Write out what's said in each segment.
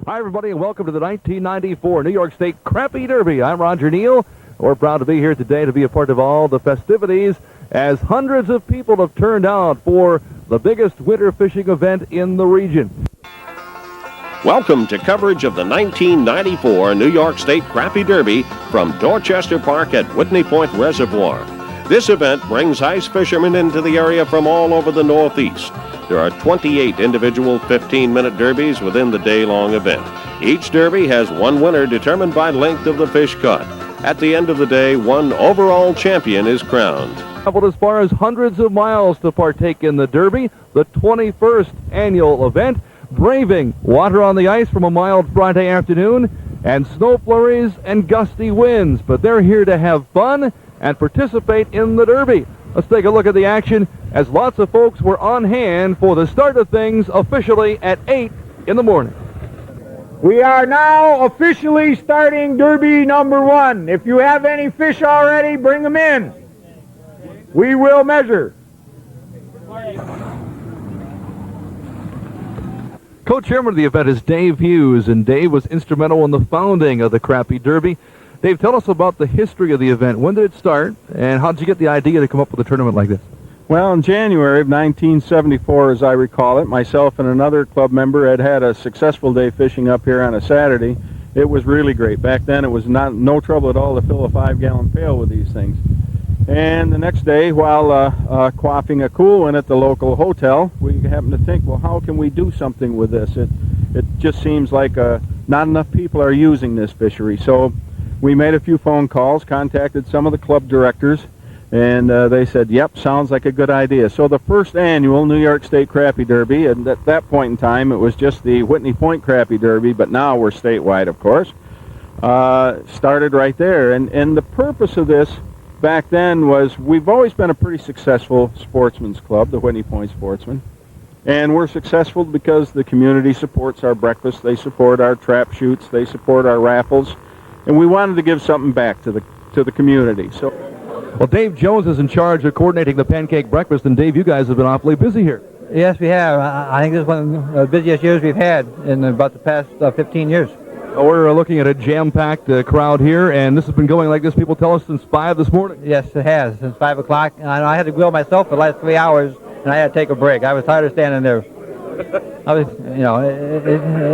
Hi, everybody, and welcome to the 1994 New York State Crappie Derby. I'm Roger Neel. We're proud to be here today to be a part of all the festivities as hundreds of people have turned out for the biggest winter fishing event in the region. Welcome to coverage of the 1994 New York State Crappie Derby from Dorchester Park at Whitney Point Reservoir. This event brings ice fishermen into the area from all over the Northeast. There are 28 individual 15-minute derbies within the day-long event. Each derby has one winner determined by length of the fish caught. At the end of the day, one overall champion is crowned. Traveled as far as hundreds of miles to partake in the derby, the 21st annual event, braving water on the ice from a mild Friday afternoon and snow flurries and gusty winds. But they're here to have fun and participate in the derby. Let's take a look at the action as lots of folks were on hand for the start of things officially at 8 in the morning. We are now officially starting Derby number 1. If you have any fish already, bring them in. We will measure. Co-chairman of the event is Dave Hughes, and Dave was instrumental in the founding of the Crappie Derby. Dave, tell us about the history of the event. When did it start, and how did you get the idea to come up with a tournament like this? Well, in January of 1974, as I recall it, myself and another club member had a successful day fishing up here on a Saturday. It was really great. Back then, it was no trouble at all to fill a 5-gallon pail with these things. And the next day, while quaffing a cool one at the local hotel, we happened to think, well, how can we do something with this? It just seems like not enough people are using this fishery. So we made a few phone calls, contacted some of the club directors, and they said, yep, sounds like a good idea. So the first annual New York State Crappie Derby, and at that point in time, it was just the Whitney Point Crappie Derby, but now we're statewide, of course, started right there. And the purpose of this back then was we've always been a pretty successful sportsman's club, the Whitney Point Sportsmen. And we're successful because the community supports our breakfast, they support our trap shoots, they support our raffles, and we wanted to give something back to the community. So, well, Dave Jones is in charge of coordinating the pancake breakfast, and Dave, you guys have been awfully busy here. Yes, we have. I think this is one of the busiest years we've had in about the past 15 years. We're looking at a jam-packed crowd here, and this has been going like this, people tell us, since 5 this morning. Yes, it has, since 5 o'clock. I had to grill myself for the last 3 hours, and I had to take a break. I was tired of standing there.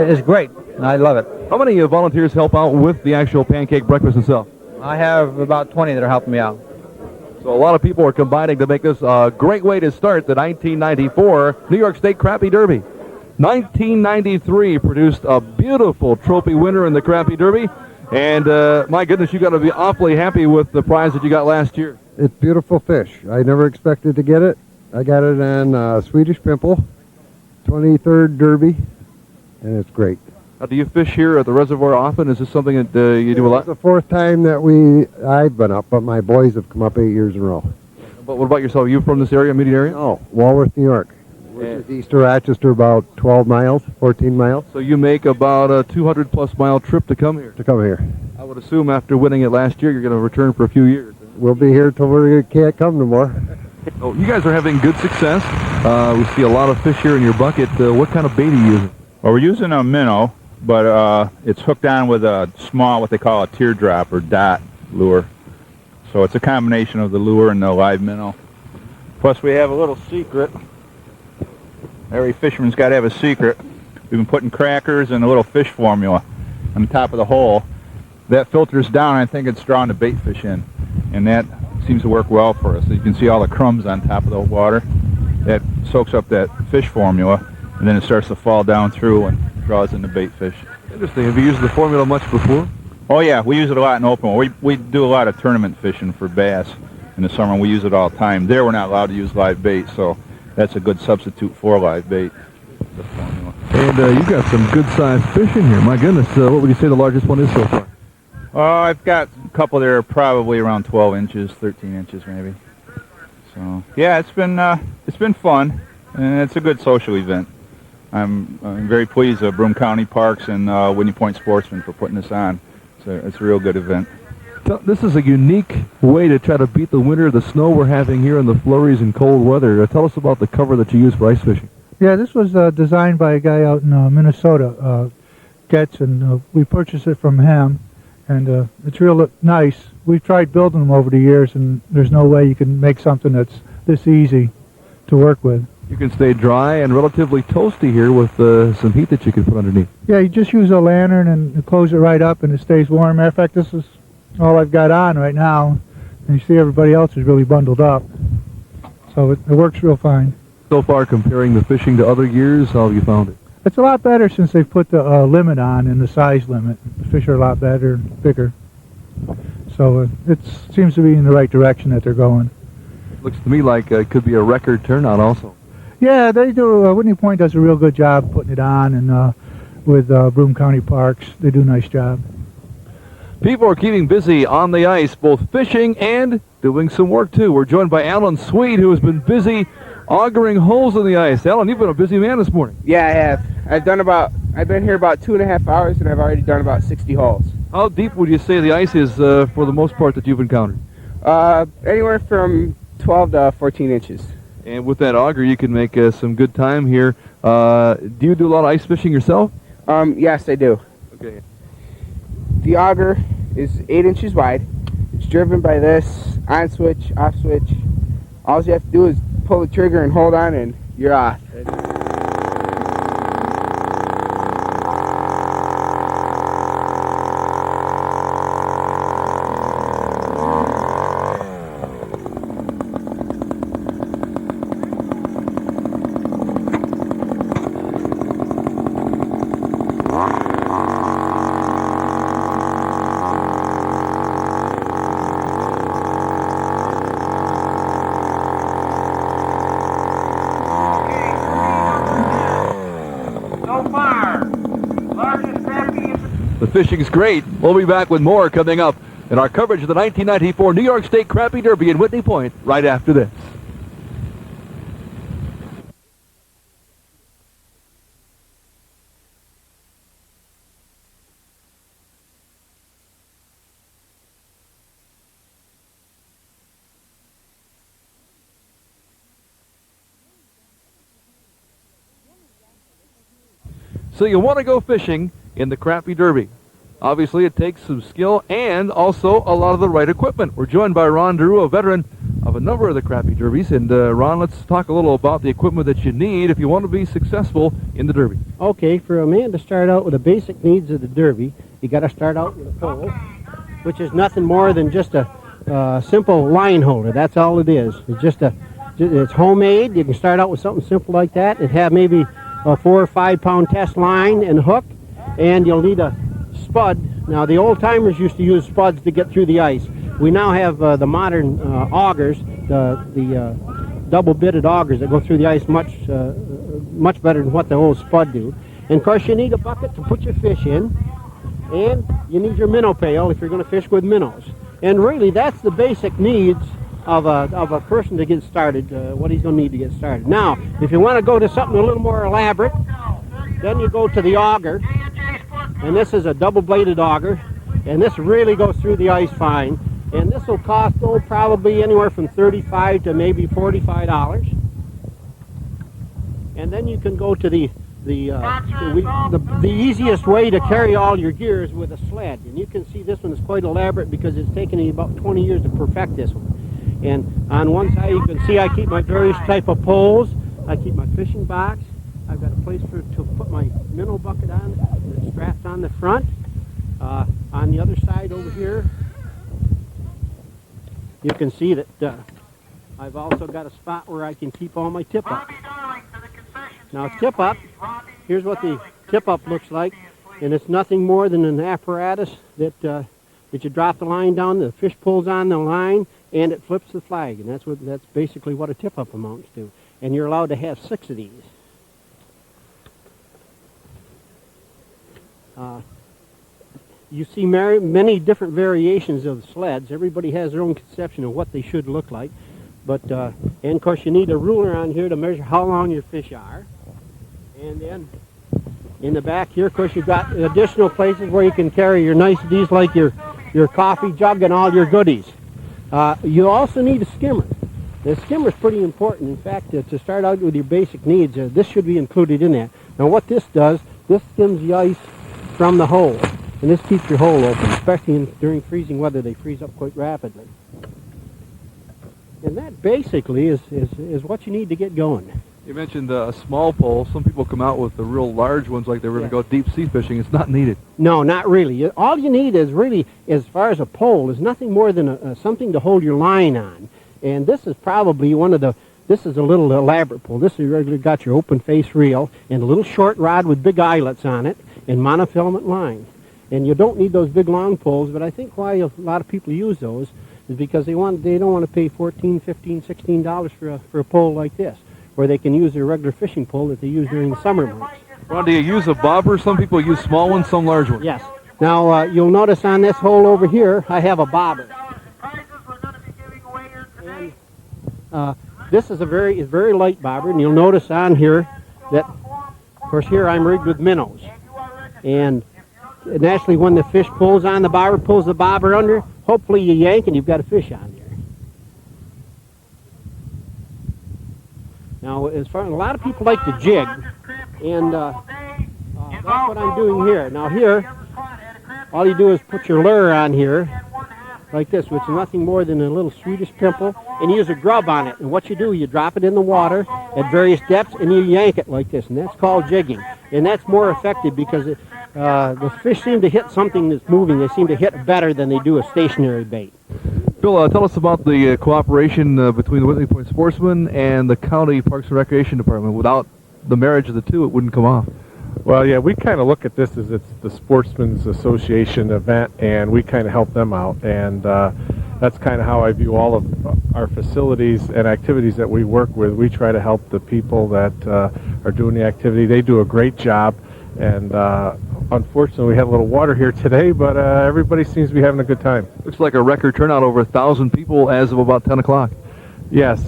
It's great. I love it. How many volunteers help out with the actual pancake breakfast itself? I have about 20 that are helping me out. So a lot of people are combining to make this a great way to start the 1994 New York State Crappie Derby. 1993 produced a beautiful trophy winner in the Crappie Derby, and my goodness, you got to be awfully happy with the prize that you got last year. It's beautiful fish. I never expected to get it. I got it on Swedish Pimple, 23rd Derby, and it's great. Do you fish here at the reservoir often? Is this something that you do a lot? It's the 4th time that I've been up, but my boys have come up 8 years in a row. But what about yourself? Are you from this area, immediate area? No, Walworth, New York. Which is east of Rochester, about 12 miles, 14 miles. So you make about a 200-plus mile trip to come here? To come here. I would assume after winning it last year, you're going to return for a few years. We'll be here till we can't come no more. Oh, you guys are having good success. We see a lot of fish here in your bucket. What kind of bait are you using? Well, we're using a minnow, but it's hooked on with a small, what they call a teardrop or dot lure. So it's a combination of the lure and the live minnow. Plus we have a little secret. Every fisherman's got to have a secret. We've been putting crackers and a little fish formula on the top of the hole. That filters down, I think it's drawing the bait fish in. And that seems to work well for us. So you can see all the crumbs on top of the water. That soaks up that fish formula, and then it starts to fall down through and draws in the bait fish. Interesting. Have you used the formula much before? Oh yeah, we use it a lot in open. We do a lot of tournament fishing for bass in the summer, and we use it all the time. There we're not allowed to use live bait, so that's a good substitute for live bait. And you've got some good-sized fish in here. My goodness, what would you say the largest one is so far? I've got a couple there probably around 12 inches, 13 inches maybe. So yeah, it's been fun, and it's a good social event. I'm very pleased with Broome County Parks and Whitney Point Sportsmen for putting this on. It's a real good event. This is a unique way to try to beat the winter, the snow we're having here, and the flurries and cold weather. Tell us about the cover that you use for ice fishing. Yeah, this was designed by a guy out in Minnesota. gets, and we purchase it from him, and it's real nice. We've tried building them over the years, and there's no way you can make something that's this easy to work with. You can stay dry and relatively toasty here with some heat that you can put underneath. Yeah, you just use a lantern and close it right up, and it stays warm. Matter of fact, this is all I've got on right now, and you see everybody else is really bundled up. So it works real fine. So far, comparing the fishing to other years, how have you found it? It's a lot better since they've put the limit on and the size limit. The fish are a lot better and bigger. So it seems to be in the right direction that they're going. Looks to me like it could be a record turnout also. Yeah, they do. Whitney Point does a real good job putting it on, and with Broome County Parks, they do a nice job. People are keeping busy on the ice, both fishing and doing some work too. We're joined by Alan Sweet, who has been busy augering holes in the ice. Alan, you've been a busy man this morning. Yeah, I have. I've been here about 2.5 hours, and I've already done about 60 holes. How deep would you say the ice is for the most part that you've encountered? Anywhere from 12 to 14 inches. And with that auger, you can make some good time here. Do you do a lot of ice fishing yourself? Yes, I do. Okay. The auger is 8 inches wide. It's driven by this on switch, off switch. All you have to do is pull the trigger and hold on, and you're off. The fishing's great. We'll be back with more coming up in our coverage of the 1994 New York State Crappie Derby in Whitney Point right after this. So you want to go fishing in the Crappie Derby. Obviously, it takes some skill and also a lot of the right equipment. We're joined by Ron DeRue, a veteran of a number of the Crappie Derbies. And Ron, let's talk a little about the equipment that you need if you want to be successful in the Derby. Okay, for a man to start out with the basic needs of the Derby, you got to start out with a pole, which is nothing more than just a simple line holder. That's all it is. It's homemade. You can start out with something simple like that. It have maybe a 4 or 5 pound test line and hook, and you'll need a spud. Now the old timers used to use spuds to get through the ice. We now have the modern augers, the double bitted augers that go through the ice much better than what the old spud do. And of course you need a bucket to put your fish in, and you need your minnow pail if you're going to fish with minnows. And really that's the basic needs of a person to get started, what he's going to need to get started. Now, if you want to go to something a little more elaborate, then you go to the auger, and this is a double-bladed auger, and this really goes through the ice fine, and this will cost probably anywhere from $35 to maybe $45. And then you can go to the easiest way to carry all your gear is with a sled, and you can see this one is quite elaborate because it's taken me about 20 years to perfect this one. And on one side you can see I keep my various type of poles, I keep my fishing box, I've got a place to put my minnow bucket on, it's strapped on the front. On the other side over here, you can see that I've also got a spot where I can keep all my tip-ups. Now tip-up, here's what the tip-up looks like, and it's nothing more than an apparatus that you drop the line down, the fish pulls on the line, and it flips the flag, and that's basically what a tip-up amounts to. And you're allowed to have 6 of these. You see many different variations of the sleds. Everybody has their own conception of what they should look like. But and of course you need a ruler on here to measure how long your fish are. And then in the back here, of course, you've got additional places where you can carry your niceties like your coffee jug and all your goodies. You also need a skimmer. The skimmer is pretty important. In fact, to start out with your basic needs, this should be included in that. Now what this does, this skims the ice from the hole. And this keeps your hole open, especially during freezing weather. They freeze up quite rapidly. And that basically is what you need to get going. You mentioned a small pole. Some people come out with the real large ones like they were going to go deep sea fishing. It's not needed. No, not really. All you need is really, as far as a pole, is nothing more than something to hold your line on. And this is probably this is a little elaborate pole. This is regularly got your open face reel and a little short rod with big eyelets on it and monofilament line. And you don't need those big long poles, but I think why a lot of people use those is because they don't want to pay $14, $15, $16 for a pole like this, where they can use their regular fishing pole that they use during the summer months. Ron, do you use a bobber? Some people use small ones, some large ones. Yes. Now, you'll notice on this hole over here, I have a bobber. And, this is a very light bobber, and you'll notice on here that, of course, here I'm rigged with minnows. And naturally, when the fish pulls on the bobber under, hopefully you yank and you've got a fish on there. Now, a lot of people like to jig, and that's what I'm doing here. Now here, all you do is put your lure on here, like this, which is nothing more than a little Swedish pimple, and use a grub on it. And what you do, you drop it in the water at various depths, and you yank it like this, and that's called jigging. And that's more effective because the fish seem to hit something that's moving. They seem to hit better than they do a stationary bait. Bill, tell us about the cooperation between the Whitney Point Sportsmen and the County Parks and Recreation Department. Without the marriage of the two, it wouldn't come off. Well, yeah, we kind of look at this as it's the Sportsmen's Association event, and we kind of help them out. And that's kind of how I view all of our facilities and activities that we work with. We try to help the people that are doing the activity. They do a great job. And unfortunately, we had a little water here today, but everybody seems to be having a good time. Looks like a record turnout, over 1,000 people as of about 10 o'clock. Yes,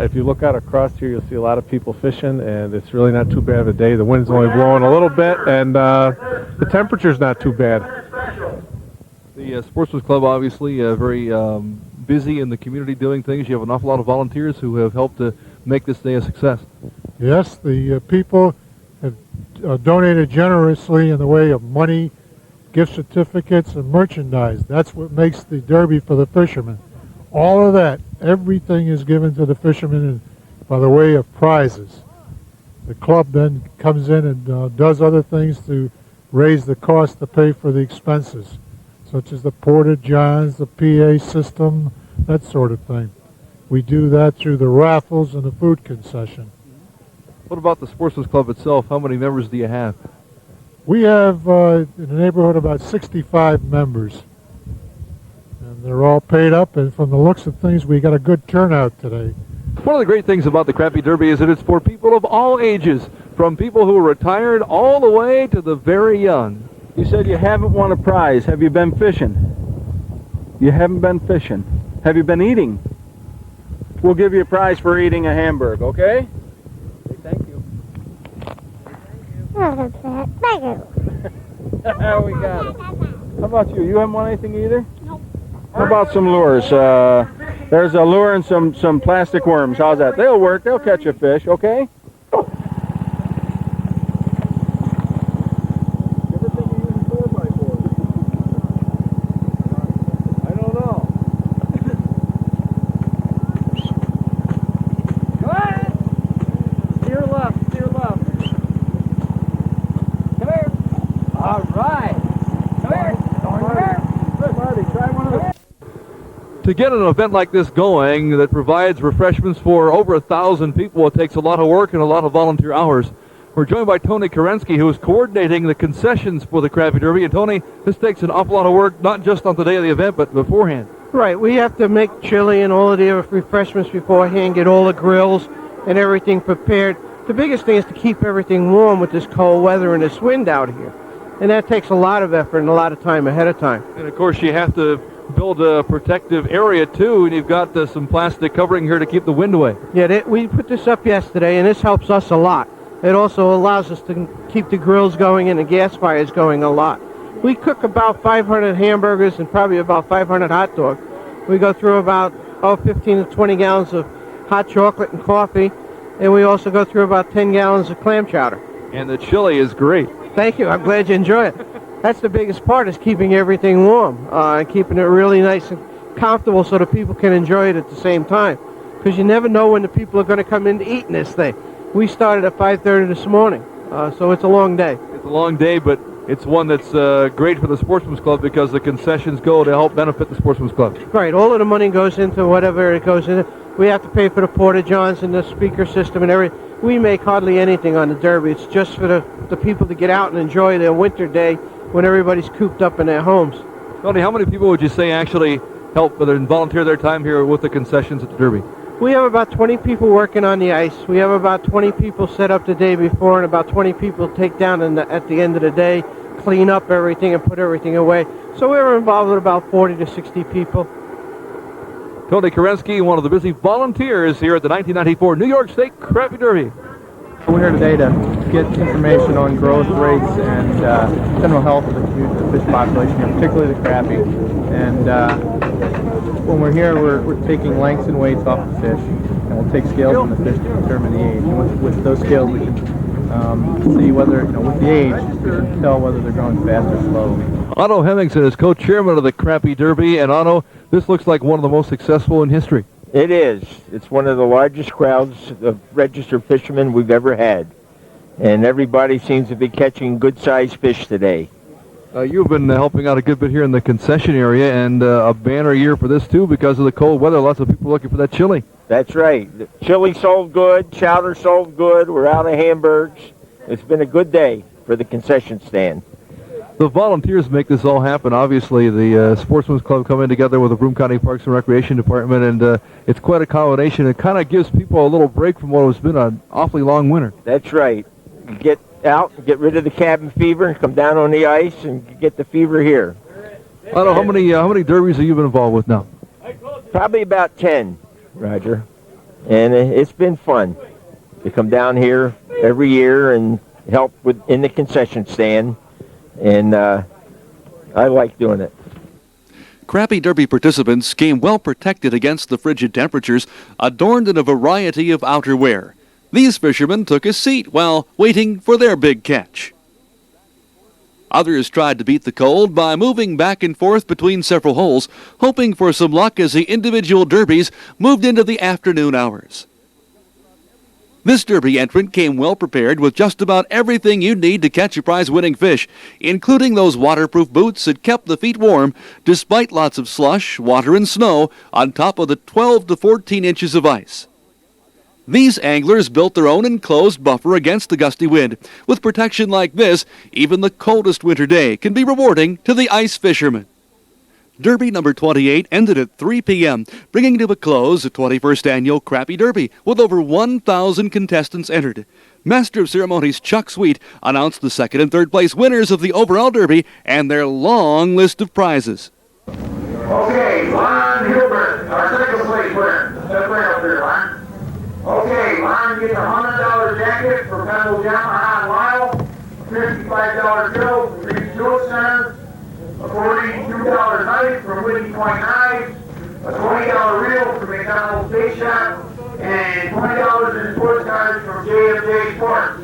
if you look out across here, you'll see a lot of people fishing, and it's really not too bad of a day. The wind's only blowing a little bit, and the temperature's not too bad. The Sportsman's Club, obviously, very busy in the community doing things. You have an awful lot of volunteers who have helped to make this day a success. Yes, the people have donated generously in the way of money, gift certificates, and merchandise. That's what makes the Derby for the fishermen. All of that, everything is given to the fishermen by the way of prizes. The club then comes in and does other things to raise the cost to pay for the expenses, such as the porta-johns, the PA system, that sort of thing. We do that through the raffles and the food concession. What about the Sportsman's Club itself? How many members do you have? We have, in the neighborhood, about 65 members. And they're all paid up, and from the looks of things, we got a good turnout today. One of the great things about the Crappie Derby is that it's for people of all ages, from people who are retired all the way to the very young. You said you haven't won a prize. Have you been fishing? You haven't been fishing. Have you been eating? We'll give you a prize for eating a hamburger, okay? Thank you. Thank you. We got it. How about you? You haven't won anything either? Nope. How about some lures? There's a lure and some plastic worms. How's that? They'll work. They'll catch a fish, okay? To get an event like this going that provides refreshments for over 1,000 people, it takes a lot of work and a lot of volunteer hours. We're joined by Tony Kerensky, who is coordinating the concessions for the Crappie Derby. And Tony, this takes an awful lot of work, not just on the day of the event, but beforehand. Right, we have to make chili and all of the refreshments beforehand, get all the grills and everything prepared. The biggest thing is to keep everything warm with this cold weather and this wind out here. And that takes a lot of effort and a lot of time ahead of time. And of course, you have to build a protective area too, and you've got some plastic covering here to keep the wind away. Yeah, we put this up yesterday, and this helps us a lot. It also allows us to keep the grills going and the gas fires going a lot. We cook about 500 hamburgers and probably about 500 hot dogs. We go through about 15 to 20 gallons of hot chocolate and coffee, and we also go through about 10 gallons of clam chowder. And the chili is great. Thank you. I'm glad you enjoy it. That's the biggest part, is keeping everything warm, keeping it really nice and comfortable so the people can enjoy it at the same time. Because you never know when the people are going to come in to eat in this thing. We started at 5:30 this morning, so it's a long day. It's a long day, but it's one that's great for the Sportsman's Club because the concessions go to help benefit the Sportsman's Club. Right, all of the money goes into whatever it goes into. We have to pay for the porta-johns and the speaker system and everything. We make hardly anything on the Derby. It's just for the people to get out and enjoy their winter day when everybody's cooped up in their homes. Tony, how many people would you say actually help and volunteer their time here with the concessions at the Derby? We have about 20 people working on the ice. We have about 20 people set up the day before, and about 20 people take down at the end of the day, clean up everything and put everything away. So we're involved with about 40 to 60 people. Tony Kerensky, one of the busy volunteers here at the 1994 New York State Crappie Derby. We're here today to get information on growth rates and general health of the fish population, particularly the crappie. And when we're here, we're taking lengths and weights off the fish, and we'll take scales from the fish to determine the age. And with those scales, we can see whether, with the age, we can tell whether they're growing fast or slow. Otto Hemmingson is co-chairman of the Crappie Derby, and Otto, this looks like one of the most successful in history. It is. It's one of the largest crowds of registered fishermen we've ever had. And everybody seems to be catching good-sized fish today. You've been helping out a good bit here in the concession area, and a banner year for this, too, because of the cold weather. Lots of people looking for that chili. That's right. The chili sold good, chowder sold good, we're out of hamburgers. It's been a good day for the concession stand. The volunteers make this all happen. Obviously, the Sportsman's Club coming together with the Broome County Parks and Recreation Department, and it's quite a combination. It kind of gives people a little break from what has been an awfully long winter. That's right. You get out, get rid of the cabin fever, and come down on the ice and get the fever here. Otto, how many derbies have you been involved with now? Probably about 10, Roger. And it's been fun to come down here every year and help in the concession stand. And I like doing it. Crappie Derby participants came well protected against the frigid temperatures, adorned in a variety of outerwear. These fishermen took a seat while waiting for their big catch. Others tried to beat the cold by moving back and forth between several holes, hoping for some luck as the individual derbies moved into the afternoon hours. This derby entrant came well prepared with just about everything you'd need to catch a prize-winning fish, including those waterproof boots that kept the feet warm despite lots of slush, water, and snow on top of the 12 to 14 inches of ice. These anglers built their own enclosed buffer against the gusty wind. With protection like this, even the coldest winter day can be rewarding to the ice fishermen. Derby number 28 ended at 3 p.m., bringing to a close the 21st Annual Crappie Derby, with over 1,000 contestants entered. Master of Ceremonies Chuck Sweet announced the second and third place winners of the overall Derby and their long list of prizes. Okay, Lon Hilbert, our second place winner. Step right up here, Lon. Okay, Lon gets a $100 jacket for Pebble Yamaha and Lyle, $55 bill from Reed's Tool Center, a $42 knife from Whitney Point Knives, a $20 reel from McDonald's Bait Shop, and $20 in sports cards from JMJ Sports,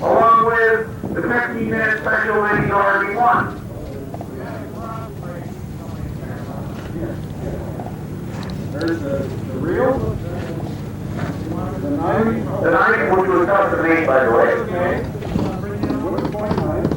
along with the 15-minute special ladies already won. There's the reel, the knife, which was custom made, by the way. Okay. Whitney Point Knives.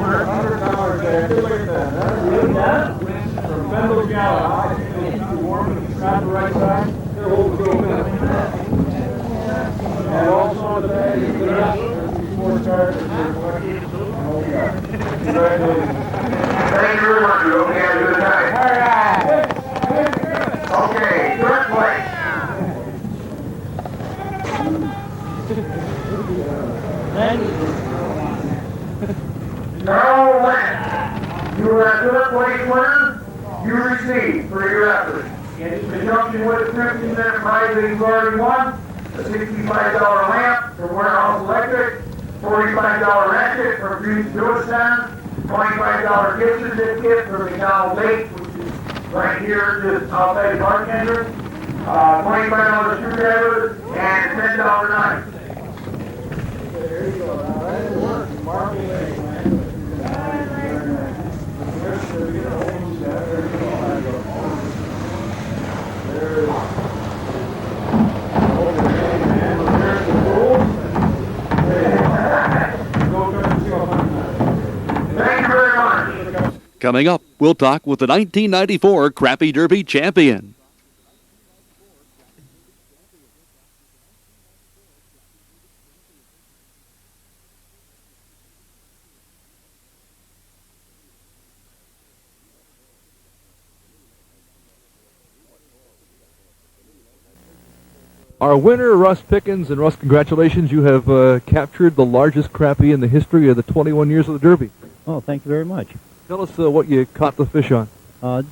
$100 there. Just look at that. From Pendle's Gala. It's warm and scratch the right side. And also on the bag is the sports card. Congratulations. Thank you very much. You hope you have a good time. All right. Okay, third place. Carl Lance, you are a third place winner. You receive for your efforts, in conjunction with the 15-minute prize that you've already won, a $65 lamp from Warehouse Electric, $45 ratchet from Reed's Tool Center, $25 gift certificate from McDonald's Bait, which is right here just outside the bartender, $25 screwdriver, and a $10 knife. Coming up, we'll talk with the 1994 Crappie Derby champion. Our winner, Russ Pickens, and Russ, congratulations. You have captured the largest crappie in the history of the 21 years of the Derby. Oh, thank you very much. Tell us what you caught the fish on.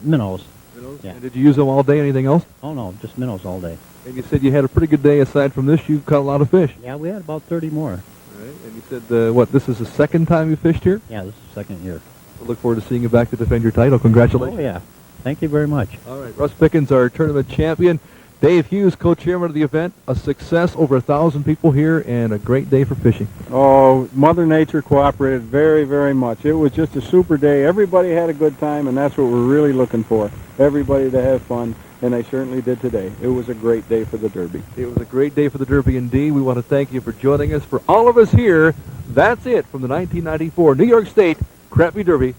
Minnows. Minnows? Yeah. And did you use them all day? Anything else? Oh, no, just minnows all day. And you said you had a pretty good day. Aside from this, you caught a lot of fish. Yeah, we had about 30 more. All right. And you said, this is the second time you fished here? Yeah, this is the second year. I look forward to seeing you back to defend your title. Congratulations. Oh, yeah. Thank you very much. All right. Russ Pickens, our tournament champion. Dave Hughes, co-chairman of the event. A success, over 1,000 people here, and a great day for fishing. Oh, Mother Nature cooperated very, very much. It was just a super day. Everybody had a good time, and that's what we're really looking for. Everybody to have fun, and they certainly did today. It was a great day for the Derby. It was a great day for the Derby indeed. We want to thank you for joining us. For all of us here, that's it from the 1994 New York State Crappie Derby.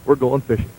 We're going fishing.